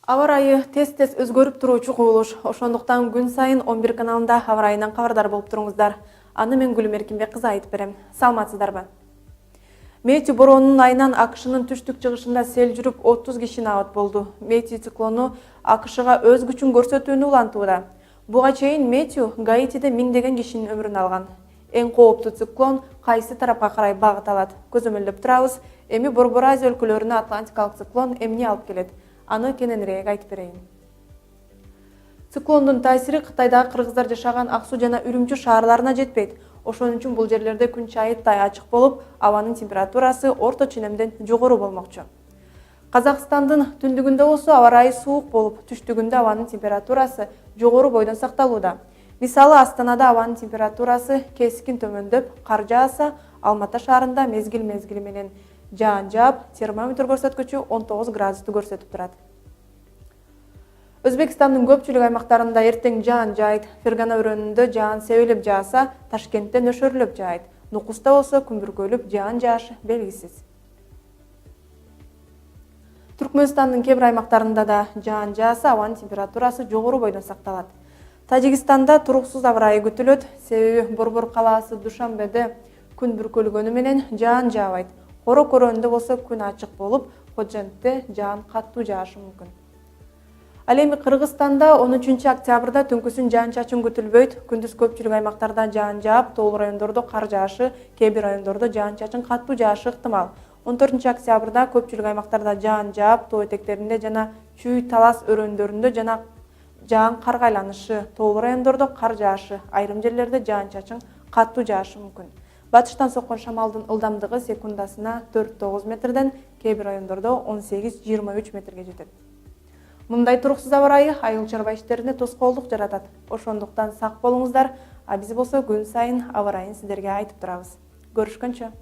Аба ырайы тез-тез өзгөрүп туруучу кубулуш. Ошондуктан күн сайын 11 каналында аба ырайынан кабардар болуп туруңуздар. Аны мен Гүлүм Эркинбек кызы айтып берем. Саламатсыздарбы? Мэйтью бороонунун айынан АКШнын түштүк-чыгышында сел жүрүп 30 киши набат болду. Мэйтью циклону АКШга өз күчүн көрсөтүүнү улантууда. Буга чейин Мэйтью Гаитиде миңдеген кишинин өмүрүн алган. Эң кооптуу циклон кайсы тарапка карай багыт алат? Көзөмөлдөп турабыз. Эми Борбор Азия өлкөлөрүнө Атлантикалык циклон эмне алып келет? Аны кененирээк айтып берейин. Циклондун таасири Кытайдагы кыргыздар жашаган Ак Суу жана Үрүмчү шаарларына жетпейт. Ошон үчүн бул жерлерде күн чайыттай ачык болуп, абанын температурасы орто ченемден жогору болмокчу. Казакстандын түндүгүндө болсо аба ырайы суук болуп, түштүгүндө абанын температурасы жогору бойдон сакталууда. Мисалы, Астанада абанын температурасы кескин төмөндөп, кар жааса, Алматы шаарында мезгил менен жаан жаап, термометр көрсөткүчү 19 градусту көрсөтүп турат. Өзбекстандын көпчүлүк аймактарында эртең жаан жаайт. Фергана өрөөнүндө жаан себелеп жааса, Ташкентте нөшөрлөп жаайт. Нукуста болсо күнбүркөлүп жаан жаашы белгисиз. Түркмөнстандын кээ бир аймактарында да жаан жааса, абанын температурасы жогору бойдон сакталат. Тажикстанда туруксуз аба ырайы күтүлөт, себеби Борбор калаасы Душанбеде күн бүркөлгөнү менен жаан жаабайт. Коро көрөндө болсо күн ачык болуп, Ходжентте жаан каттуу жаашы мүмкүн. Ал эми Кыргызстанда 13 октябрда түнкүсүн жаан-чачын күтүлбөйт. Күндүз көпчүлүк аймактарда жаан жаап, тоолуу райондордо кар жаашы, кээ бир райондордо жаан-чачын каттуу жаашы ыктымал. 14 октябрда көпчүлүк аймактарда жаан жаап, тоо этектеринде жана Чүй-Талас өрөөндөрүндө жаан карга айланышы, тоолуу райондордо кар жаашы, айрым жерлерде жаан-чачын каттуу жаашы мүмкүн. Батыштан соккон шамалдын ылдамдыгы секундасына 4-9 метрден, кээ бир райондордо 18-23 метрге жетет. Мындай туруксуз аба ырайы айыл чарба иштерине тоскоолдук жаратат. Ошондуктан сак болуңуздар, а биз болсо күн сайын аба ырайын сиздерге айтып турабыз. Көрүшкөнчө.